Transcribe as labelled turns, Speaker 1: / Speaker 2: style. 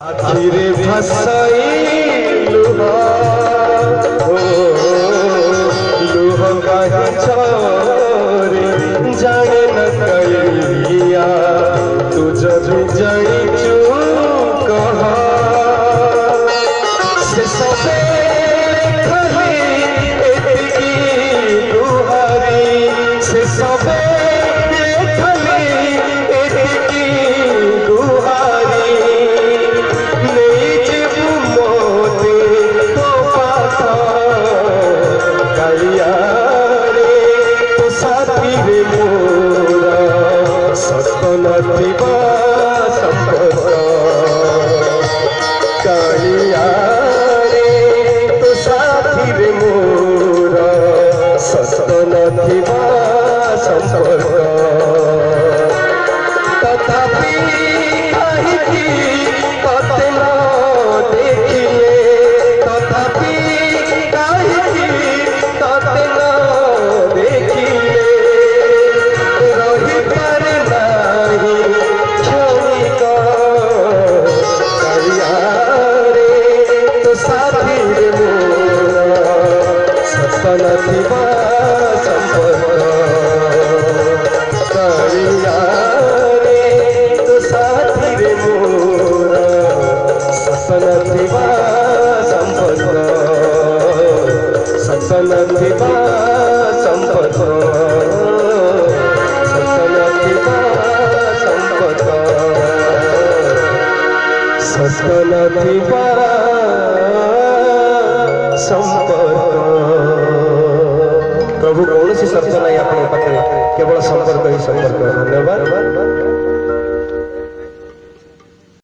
Speaker 1: आखिरे भसाई लुह काहे छोरे जाने न कहिया तू जब जाई चू कहा से सबे खली एतकी दुहारी से सबे खली एतकी दुहारी प्रभु कौन सी शब्द नहीं अपने पाखे केवल संपर्क ही संपर्क। धन्यवाद।